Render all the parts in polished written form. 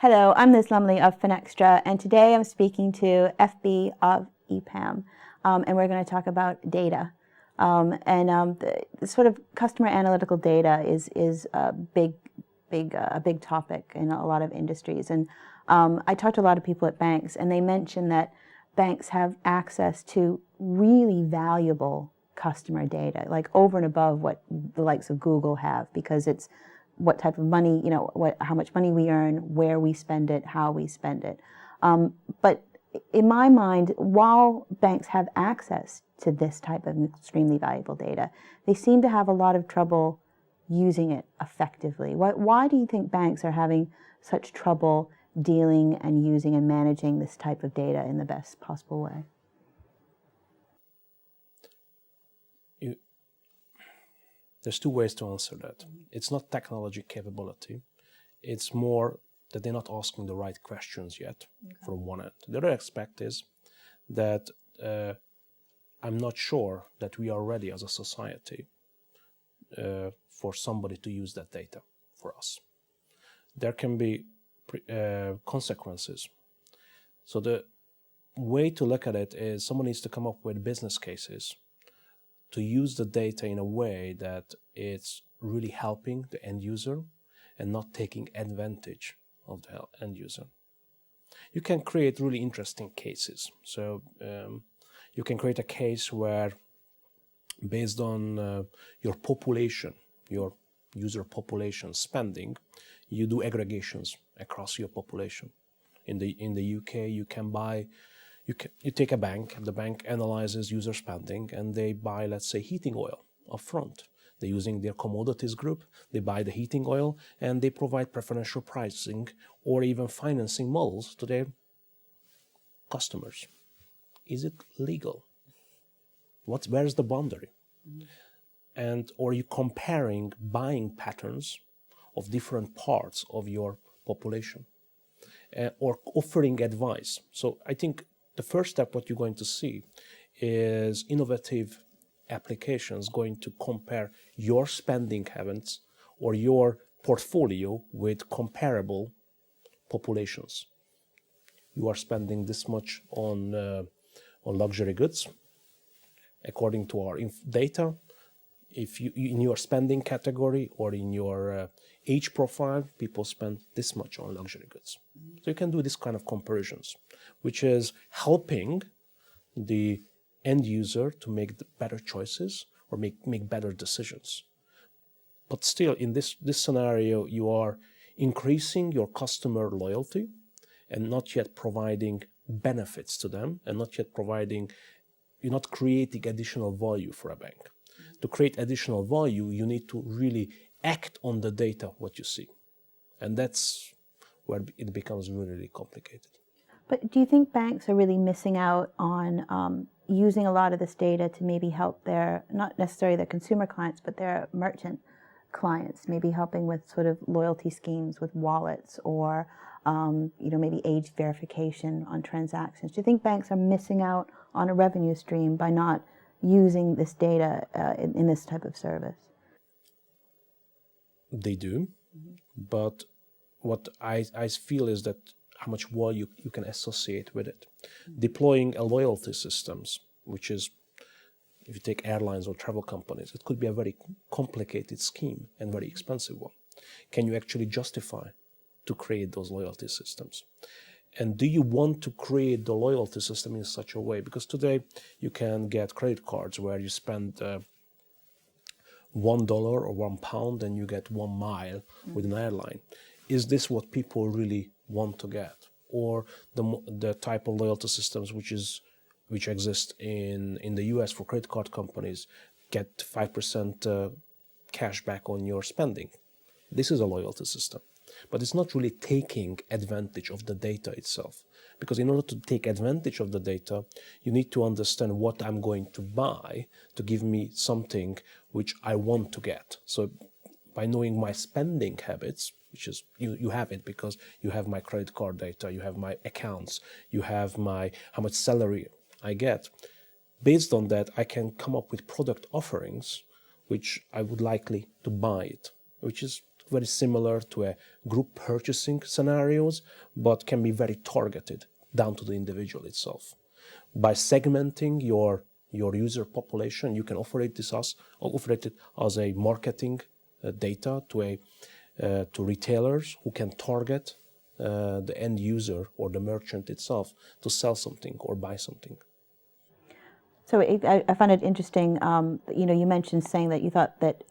Hello, I'm Liz Lumley of Finextra, and today I'm speaking to FB of EPAM, and we're going to talk about data. The sort of customer analytical data is a big topic in a lot of industries. And I talked to a lot of people at banks, and they mentioned that banks have access to really valuable customer data, like over and above what the likes of Google have, because it's what type of money, how much money we earn, where we spend it, how we spend it. But in my mind, while banks have access to this type of extremely valuable data, they seem to have a lot of trouble using it effectively. Why do you think banks are having such trouble dealing and using and managing this type of data in the best possible way? There's two ways to answer that. It's not technology capability. It's more that they're not asking the right questions yet, from one end. The other aspect is that I'm not sure that we are ready as a society for somebody to use that data for us. There can be consequences. So the way to look at it is someone needs to come up with business cases to use the data in a way that it's really helping the end user and not taking advantage of the end user. You can create really interesting cases. So you can create a case where, based on your population, your user population spending, you do aggregations across your population. In the UK, you take a bank, the bank analyzes user spending, and they buy, let's say, heating oil up front. They're using their commodities group, they buy the heating oil, and they provide preferential pricing or even financing models to their customers. Is it legal? Where's the boundary? Or you comparing buying patterns of different parts of your population, or offering advice. So I think the first step, what you're going to see, is innovative applications going to compare your spending habits or your portfolio with comparable populations. You are spending this much on luxury goods. According to our data, if you in your spending category or in your age profile, people spend this much on luxury goods. So you can do this kind of comparisons, which is helping the end user to make better choices or make better decisions. But still, in this scenario, you are increasing your customer loyalty and not yet providing benefits to them, and you're not creating additional value for a bank. To create additional value, you need to really act on the data, what you see. And that's where it becomes really complicated. But do you think banks are really missing out on using a lot of this data to maybe help their, not necessarily their consumer clients, but their merchant clients, maybe helping with sort of loyalty schemes with wallets, or maybe age verification on transactions? Do you think banks are missing out on a revenue stream by not using this data in this type of service? They do, but what I feel is that how much value you can associate with it. Deploying a loyalty systems, which is, if you take airlines or travel companies, it could be a very complicated scheme and very expensive one. Can you actually justify to create those loyalty systems? And do you want to create the loyalty system in such a way? Because today you can get credit cards where you spend $1 or £1 and you get 1 mile with an airline. Is this what people really want to get? Or the type of loyalty systems which exist in the US for credit card companies, get 5% cash back on your spending. This is a loyalty system. But it's not really taking advantage of the data itself. Because in order to take advantage of the data, you need to understand what I'm going to buy to give me something which I want to get. So by knowing my spending habits, which is, you have it because you have my credit card data, you have my accounts, you have how much salary I get. Based on that, I can come up with product offerings which I would likely to buy it, which is very similar to a group purchasing scenarios, but can be very targeted down to the individual itself. By segmenting your user population, you can offer it as a marketing data to retailers who can target the end user or the merchant itself to sell something or buy something. So I found it interesting, you mentioned saying that you thought that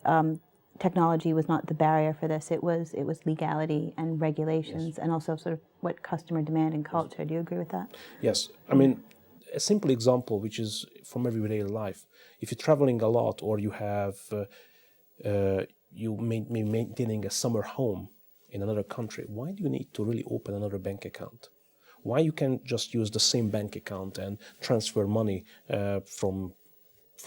technology was not the barrier for this, it was legality and regulations, yes, and also sort of what customer demand and culture. Do you agree with that? Yes. I mean, a simple example, which is from everyday life. If you're traveling a lot or you have, you may be maintaining a summer home in another country, why do you need to really open another bank account? Why you can't just use the same bank account and transfer money from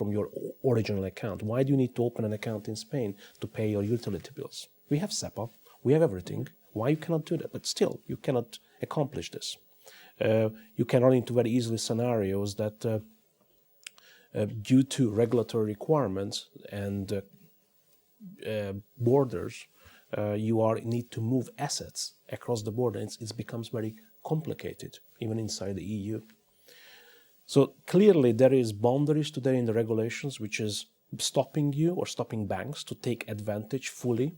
your original account? Why do you need to open an account in Spain to pay your utility bills? We have SEPA, we have everything. Why you cannot do that? But still, you cannot accomplish this. You can run into very easily scenarios that due to regulatory requirements and borders, you need to move assets across the border. It becomes very complicated, even inside the EU. So clearly there is boundaries today in the regulations which is stopping you or stopping banks to take advantage fully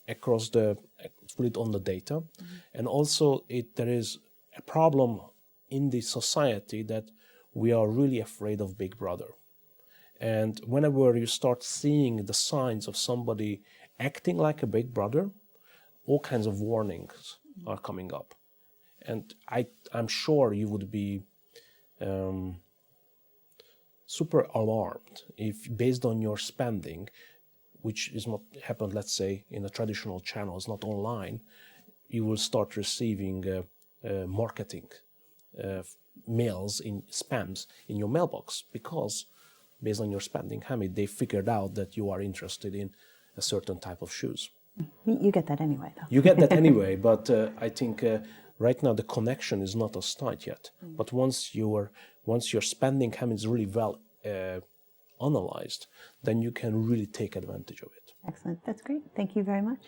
on the data. Mm-hmm. And also there is a problem in the society that we are really afraid of Big Brother. And whenever you start seeing the signs of somebody acting like a Big Brother, all kinds of warnings are coming up. And I'm sure you would be super alarmed if, based on your spending, which is not happened, let's say, in the traditional channels, not online, you will start receiving marketing mails in spams in your mailbox because, based on your spending habit, they figured out that you are interested in a certain type of shoes. You get that anyway, though. You get that anyway, but I think right now the connection is not as tight yet. Mm. But once your spending habit is really well analyzed, then you can really take advantage of it. Excellent. That's great. Thank you very much.